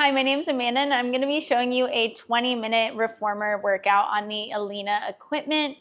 Hi, my name is Amanda and I'm going to be showing you a 20-minute reformer workout on the Elina equipment.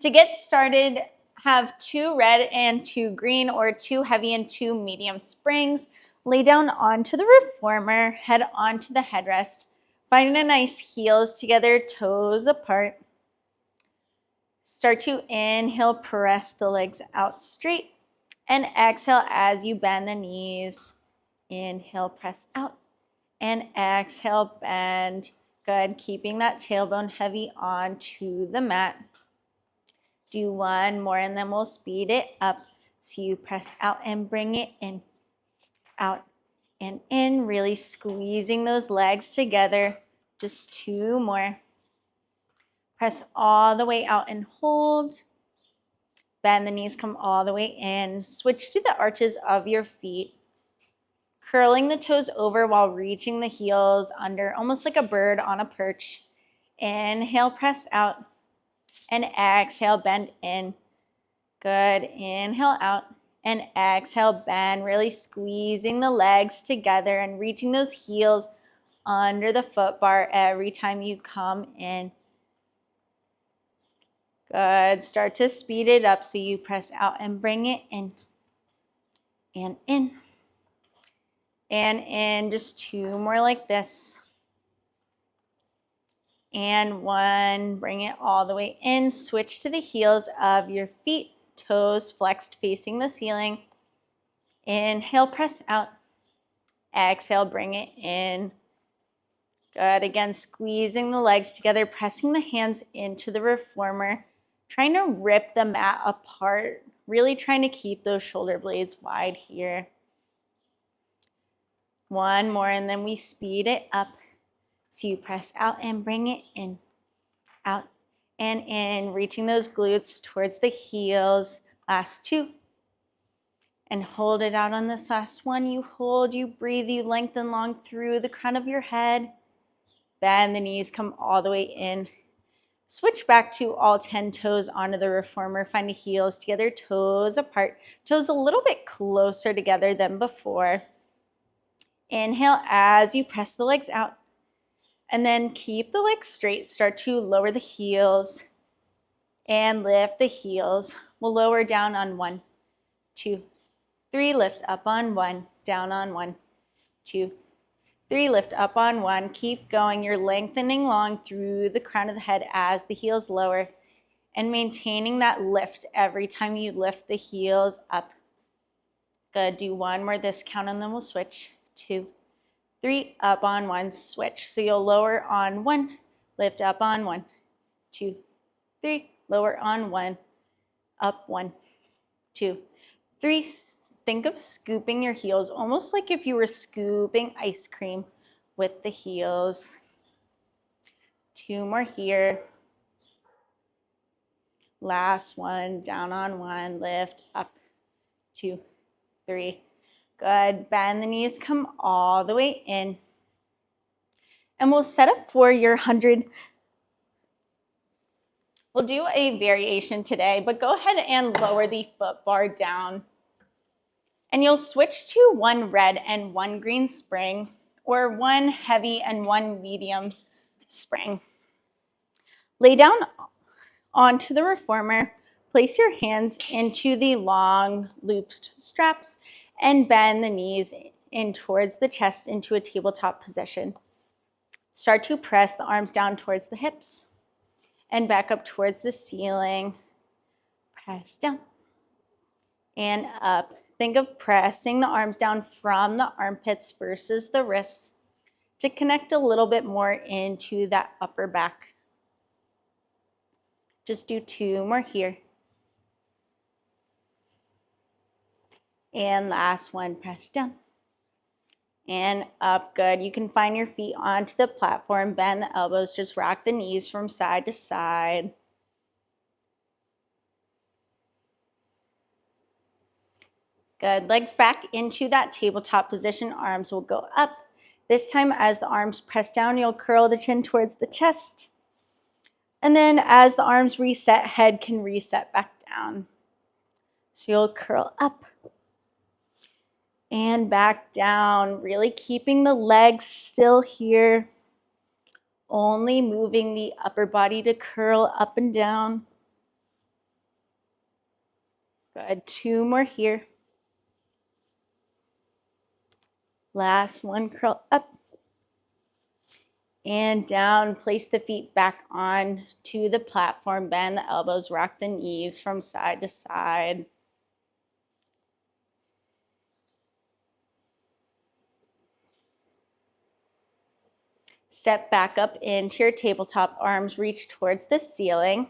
To get started, have 2 red and 2 green or 2 heavy and 2 medium springs. Lay down onto the reformer, head onto the headrest. Find a nice heels together, toes apart. Start to inhale, press the legs out straight, and exhale as you bend the knees. Inhale, press out. And exhale, bend. Good, keeping that tailbone heavy onto the mat. Do one more and then we'll speed it up. So you press out and bring it in, out and in, really squeezing those legs together. Just 2 more. Press all the way out and hold. Bend the knees, come all the way in. Switch to the arches of your feet. Curling the toes over while reaching the heels under, almost like a bird on a perch. Inhale, press out. And exhale, bend in. Good. Inhale out. And exhale, bend. Really squeezing the legs together and reaching those heels under the foot bar every time you come in. Good. Start to speed it up so you press out and bring it in. And in. And in, just 2 more like this. And 1, bring it all the way in. Switch to the heels of your feet, toes flexed facing the ceiling. Inhale, press out. Exhale, bring it in. Good, again, squeezing the legs together, pressing the hands into the reformer, trying to rip the mat apart, really trying to keep those shoulder blades wide here. 1 more, and then we speed it up. So you press out and bring it in, out and in, reaching those glutes towards the heels. Last 2. And hold it out on this last one. You hold, you breathe, you lengthen long through the crown of your head. Bend the knees, come all the way in. Switch back to all 10 toes onto the reformer. Find the heels together, toes apart. Toes a little bit closer together than before. Inhale as you press the legs out. And then keep the legs straight. Start to lower the heels and lift the heels. We'll lower down on 1, 2, 3. Lift up on 1, down on 1, 2, 3. Lift up on 1. Keep going. You're lengthening long through the crown of the head as the heels lower and maintaining that lift every time you lift the heels up. Good. Do 1 more this count and then we'll switch. 2, 3, up on 1, switch. So you'll lower on 1, lift up on 1, 2, 3, lower on 1, up 1, 2, 3. Think of scooping your heels, almost like if you were scooping ice cream with the heels. 2 more here. Last one, down on 1, lift, up, 2, 3. Good, bend the knees, come all the way in. And we'll set up for your 100. We'll do a variation today, but go ahead and lower the foot bar down. And you'll switch to 1 red and 1 green spring, or 1 heavy and 1 medium spring. Lay down onto the reformer, place your hands into the long looped straps, and bend the knees in towards the chest into a tabletop position. Start to press the arms down towards the hips and back up towards the ceiling. Press down and up. Think of pressing the arms down from the armpits versus the wrists to connect a little bit more into that upper back. Just do 2 more here. And last one, press down and up. Good. You can find your feet onto the platform, bend the elbows, just rock the knees from side to side. Good. Legs back into that tabletop position. Arms will go up. This time, as the arms press down, you'll curl the chin towards the chest. And then as the arms reset, head can reset back down. So you'll curl up. And back down, really keeping the legs still here. Only moving the upper body to curl up and down. Good, 2 more here. Last one, curl up and down. Place the feet back on to the platform. Bend the elbows, rock the knees from side to side. Step back up into your tabletop, arms reach towards the ceiling.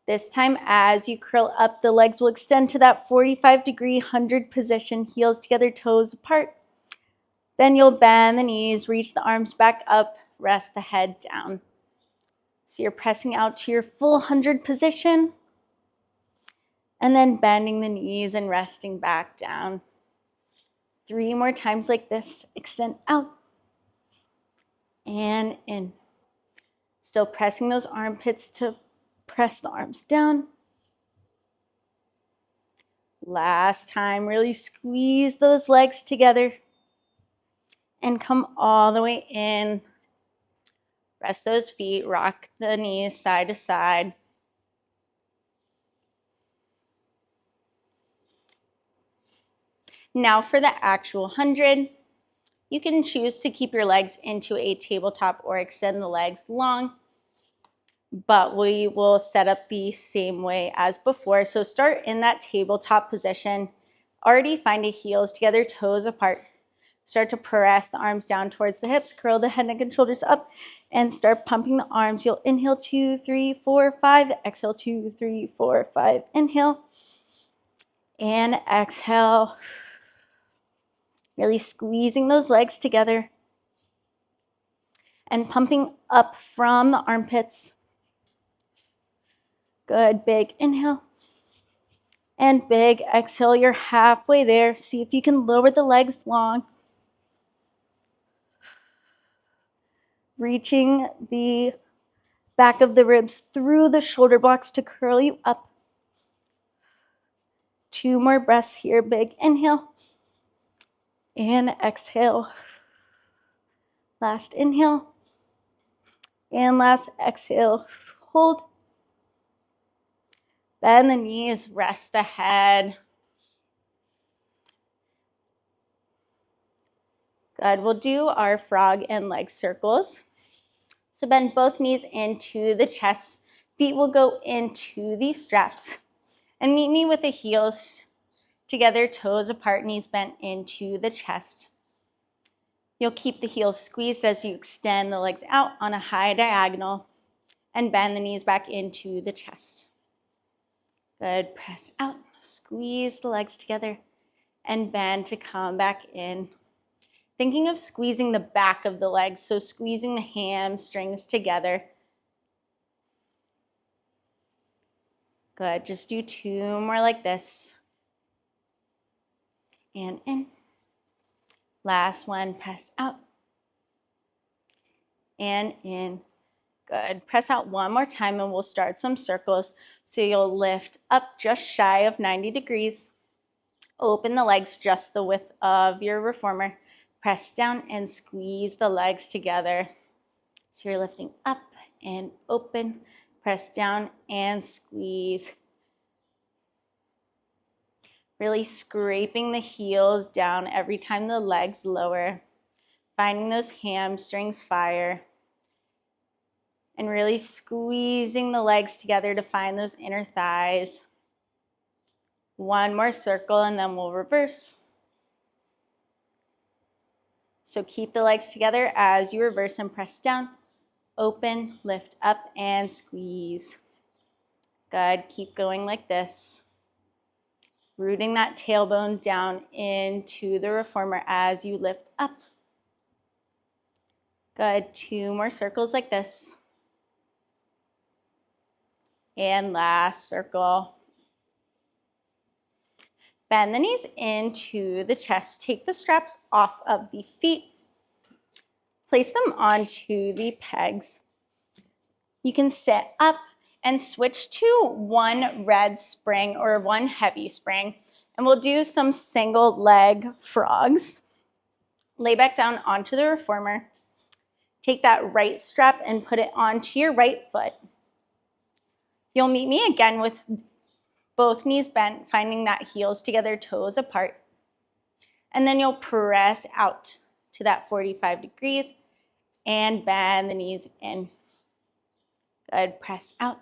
This time, as you curl up, the legs will extend to that 45-degree 100 position, heels together, toes apart. Then you'll bend the knees, reach the arms back up, rest the head down. So you're pressing out to your full 100 position, and then bending the knees and resting back down. 3 more times like this. Extend out and in. Still pressing those armpits to press the arms down. Last time, really squeeze those legs together and come all the way in. Rest those feet, rock the knees side to side. Now for the actual 100, you can choose to keep your legs into a tabletop or extend the legs long, but we will set up the same way as before. So start in that tabletop position. Already find a heels together, toes apart. Start to press the arms down towards the hips, curl the head, neck, and shoulders up, and start pumping the arms. You'll inhale 2, 3, 4, 5. Exhale 2, 3, 4, 5. Inhale and exhale. Really squeezing those legs together and pumping up from the armpits. Good, big inhale and big exhale. You're halfway there. See if you can lower the legs long. Reaching the back of the ribs through the shoulder blocks to curl you up. 2 more breaths here. Big inhale and exhale. Last inhale and last exhale. Hold. Bend the knees, rest the head. Good. We'll do our frog and leg circles. So bend both knees into the chest. Feet will go into the straps. And meet me with the heels together, toes apart, knees bent into the chest. You'll keep the heels squeezed as you extend the legs out on a high diagonal and bend the knees back into the chest. Good. Press out, squeeze the legs together and bend to come back in. Thinking of squeezing the back of the legs, so squeezing the hamstrings together. Good. Just do 2 more like this. And in. Last one, press out. And in. Good. Press out one more time and we'll start some circles. So you'll lift up just shy of 90 degrees. Open the legs just the width of your reformer. Press down and squeeze the legs together. So you're lifting up and open. Press down and squeeze. Really scraping the heels down every time the legs lower. Finding those hamstrings fire. And really squeezing the legs together to find those inner thighs. One more circle and then we'll reverse. So keep the legs together as you reverse and press down. Open, lift up, and squeeze. Good. Keep going like this. Rooting that tailbone down into the reformer as you lift up. Good. 2 more circles like this. And last circle. Bend the knees into the chest. Take the straps off of the feet. Place them onto the pegs. You can sit up and switch to one red spring or one heavy spring. And we'll do some single leg frogs. Lay back down onto the reformer. Take that right strap and put it onto your right foot. You'll meet me again with both knees bent, finding that heels together, toes apart. And then you'll press out to that 45 degrees and bend the knees in. Good, press out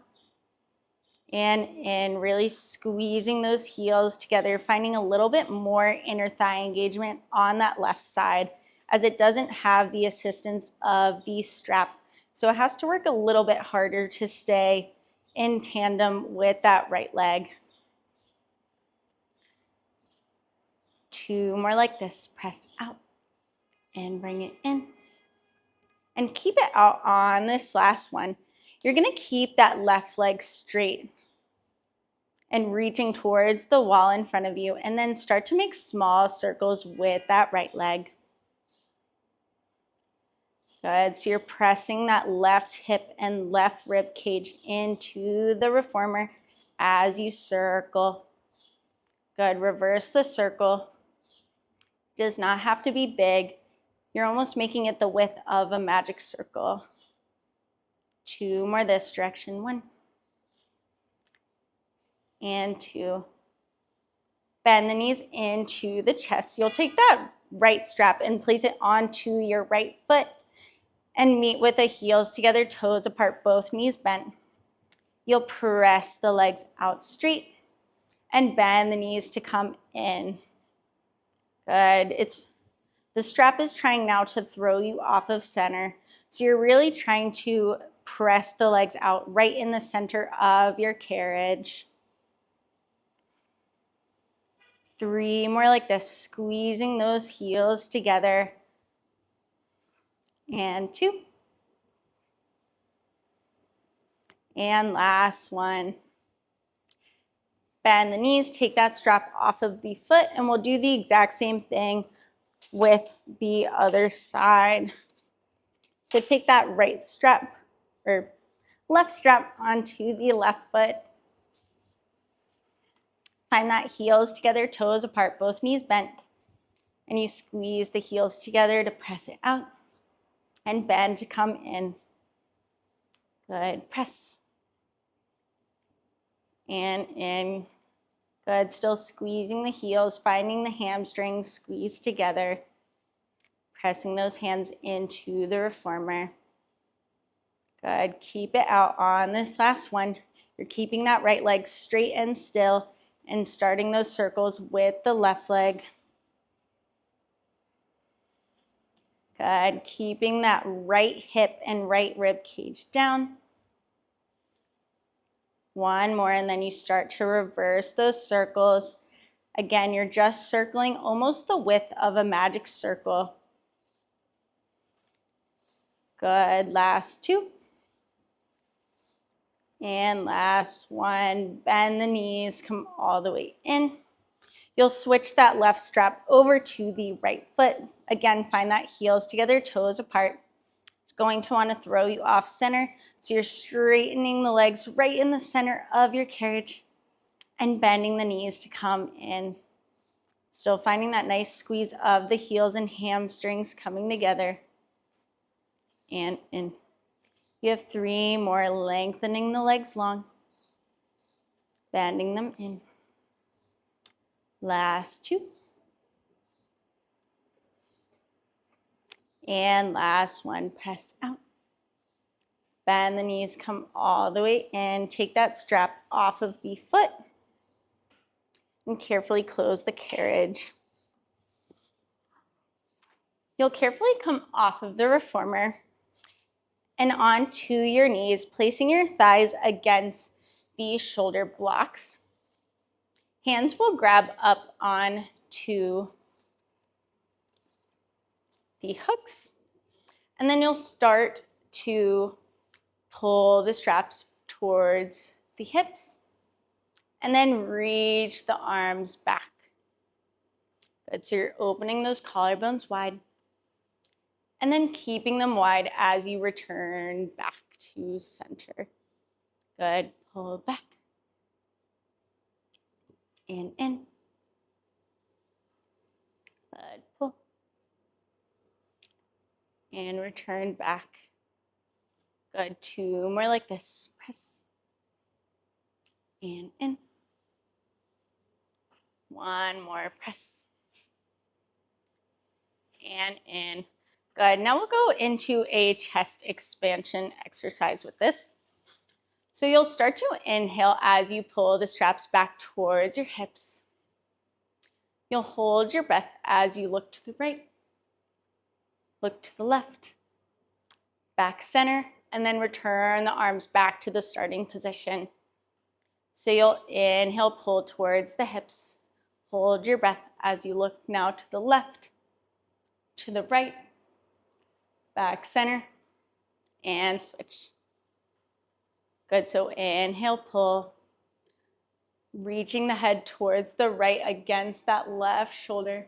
and in, really squeezing those heels together, finding a little bit more inner thigh engagement on that left side, as it doesn't have the assistance of the strap. So it has to work a little bit harder to stay in tandem with that right leg. 2 more like this. Press out and bring it in. And keep it out on this last one. You're going to keep that left leg straight and reaching towards the wall in front of you, and then start to make small circles with that right leg. Good, so you're pressing that left hip and left rib cage into the reformer as you circle. Good, reverse the circle. Does not have to be big. You're almost making it the width of a magic circle. 2 more this direction. 1 and 2. Bend the knees into the chest. You'll take that right strap and place it onto your right foot and meet with the heels together, toes apart, both knees bent. You'll press the legs out straight and bend the knees to come in. Good. The strap is trying now to throw you off of center. So you're really trying to press the legs out right in the center of your carriage. 3 more like this, squeezing those heels together. And 2. And last one. Bend the knees, take that strap off of the foot, and we'll do the exact same thing with the other side. So take that right strap or left strap onto the left foot. Find that heels together, toes apart, both knees bent, and you squeeze the heels together to press it out and bend to come in. Good, press and in. Good, still squeezing the heels, finding the hamstrings squeezed together, pressing those hands into the reformer. Good, keep it out on this last one. You're keeping that right leg straight and still and starting those circles with the left leg. Good, keeping that right hip and right rib cage down. 1 more, and then you start to reverse those circles. Again, you're just circling almost the width of a magic circle. Good, last 2. And last 1, bend the knees, come all the way in. You'll switch that left strap over to the right foot. Again, find that heels together, toes apart. It's going to want to throw you off center. So you're straightening the legs right in the center of your carriage and bending the knees to come in. Still finding that nice squeeze of the heels and hamstrings coming together. And in. You have 3 more, lengthening the legs long, bending them in. Last 2. And last 1, press out. Bend the knees, come all the way in. Take that strap off of the foot and carefully close the carriage. You'll carefully come off of the reformer and onto your knees, placing your thighs against the shoulder blocks. Hands will grab up onto the hooks, and then you'll start to pull the straps towards the hips, and then reach the arms back. Good, so you're opening those collarbones wide, and then keeping them wide as you return back to center. Good, pull back, and in. and return back. Good, 2 more like this. Press and in. 1 more, press and in. Good, now we'll go into a chest expansion exercise with this. So you'll start to inhale as you pull the straps back towards your hips. You'll hold your breath as you look to the right, look to the left, back center, and then return the arms back to the starting position. So you'll inhale, pull towards the hips. Hold your breath as you look now to the left, to the right, back center, and switch. Good, so inhale, pull, reaching the head towards the right against that left shoulder.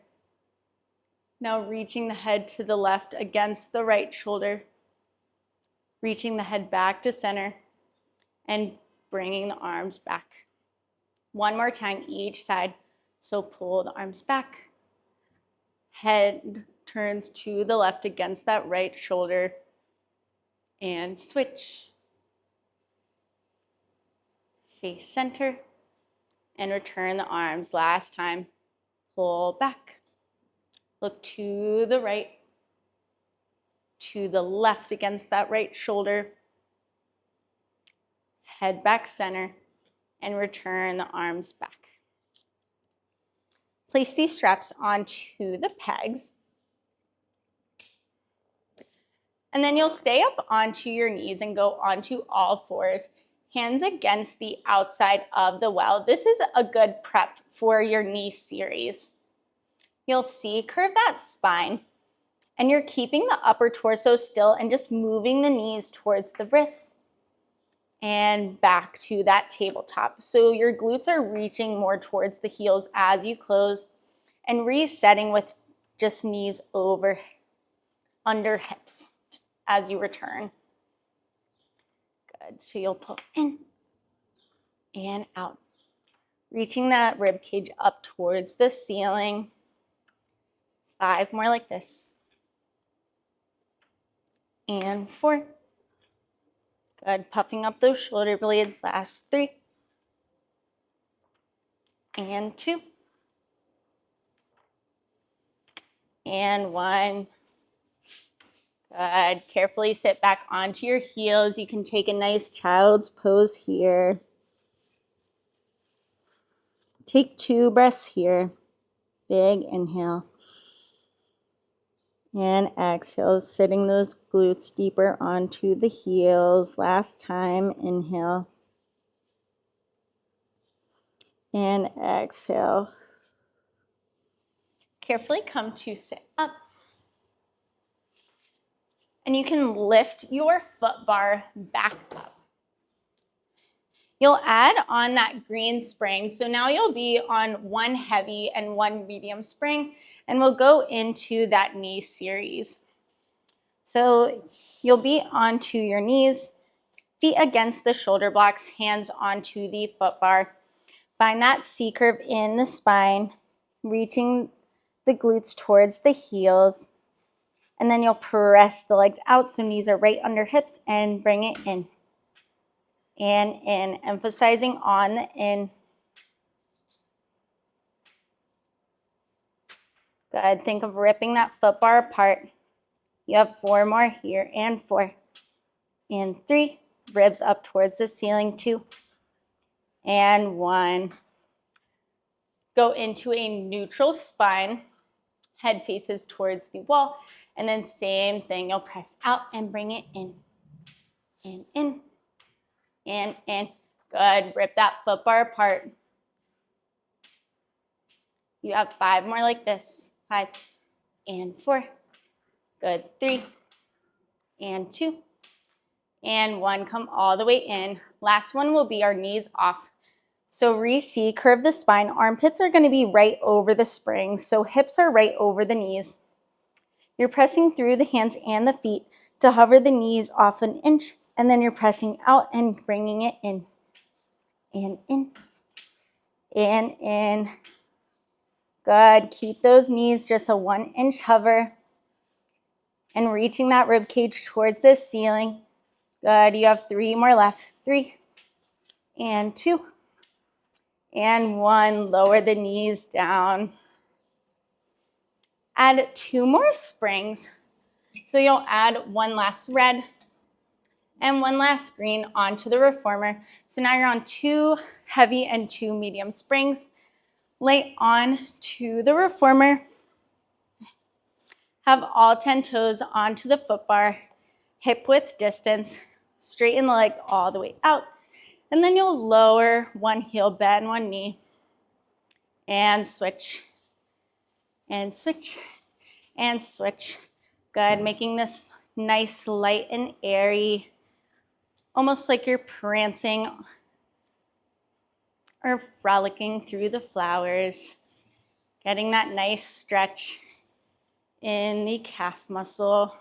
Now reaching the head to the left against the right shoulder. Reaching the head back to center and bringing the arms back. 1 more time each side. So pull the arms back. Head turns to the left against that right shoulder and switch. Face center and return the arms. Last time. Pull back. Look to the right, to the left against that right shoulder. Head back center and return the arms back. Place these straps onto the pegs. And then you'll stay up onto your knees and go onto all fours, hands against the outside of the well. This is a good prep for your knee series. You'll see, curve that spine, and you're keeping the upper torso still and just moving the knees towards the wrists and back to that tabletop. So your glutes are reaching more towards the heels as you close and resetting with just knees over, under hips as you return. Good, so you'll pull in and out, reaching that rib cage up towards the ceiling. 5 more like this. And 4. Good, puffing up those shoulder blades. Last 3. And 2. And 1. Good, carefully sit back onto your heels. You can take a nice child's pose here. Take 2 breaths here. Big inhale. And exhale, sitting those glutes deeper onto the heels. Last time, inhale. And exhale. Carefully come to sit up. And you can lift your foot bar back up. You'll add on that green spring. So now you'll be on 1 heavy and 1 medium spring. And we'll go into that knee series. So you'll be onto your knees, feet against the shoulder blocks, hands onto the foot bar. Find that C curve in the spine, reaching the glutes towards the heels. And then you'll press the legs out so knees are right under hips and bring it in. And in, emphasizing on the in. Good, think of ripping that foot bar apart. You have 4 more here, and 4, and 3. Ribs up towards the ceiling, 2, and 1. Go into a neutral spine. Head faces towards the wall. And then same thing, you'll press out and bring it in. And in, and in. Good, rip that foot bar apart. You have 5 more like this. 5, and 4. Good, 3, and 2, and 1. Come all the way in. Last one will be our knees off. So re-C, curve the spine. Armpits are going to be right over the springs, so hips are right over the knees. You're pressing through the hands and the feet to hover the knees off 1 inch, and then you're pressing out and bringing it in. And in. And in. Good. Keep those knees just a 1 inch hover. and reaching that rib cage towards the ceiling. Good, you have 3 more left. 3 and 2 and 1. Lower the knees down. Add 2 more springs. So you'll add 1 last red and 1 last green onto the reformer. So now you're on 2 heavy and 2 medium springs. Lay on to the reformer. Have all 10 toes onto the foot bar, hip width distance. Straighten the legs all the way out. And then you'll lower 1 heel, bend 1 knee, and switch, and switch, and switch. Good, making this nice, light, and airy, almost like you're prancing or frolicking through the flowers. Getting that nice stretch in the calf muscle.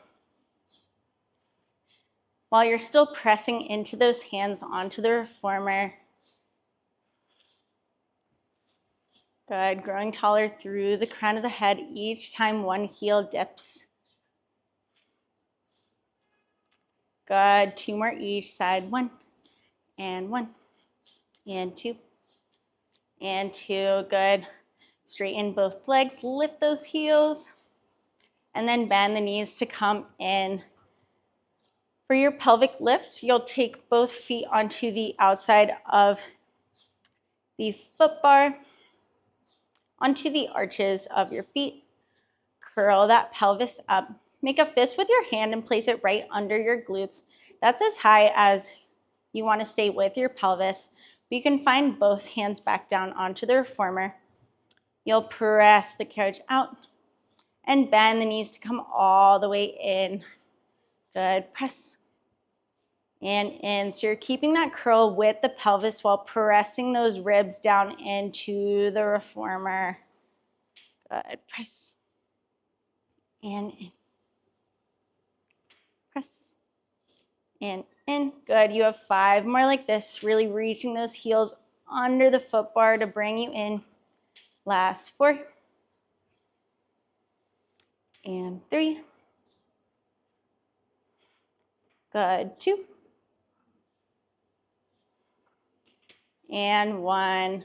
While you're still pressing into those hands onto the reformer. Good, growing taller through the crown of the head each time 1 heel dips. Good, 2 more each side. 1 and 1 and 2 and 2. Good. Straighten both legs, lift those heels, and then bend the knees to come in. For your pelvic lift, you'll take both feet onto the outside of the foot bar, onto the arches of your feet. Curl that pelvis up. Make a fist with your hand and place it right under your glutes. That's as high as you want to stay with your pelvis. But you can find both hands back down onto the reformer. You'll press the carriage out and bend the knees to come all the way in. Good, press and in. So you're keeping that curl with the pelvis while pressing those ribs down into the reformer. Good, press and in. Press and in. Good, you have 5 more like this, really reaching those heels under the foot bar to bring you in. Last 4 and 3. Good, 2 and 1.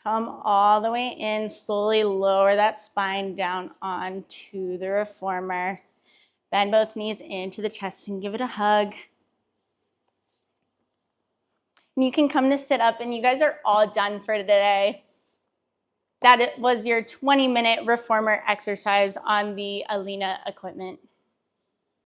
Come all the way in, slowly lower that spine down onto the reformer. Bend both knees into the chest and give it a hug. And you can come to sit up, and you guys are all done for today. That was your 20-minute reformer exercise on the Elina equipment.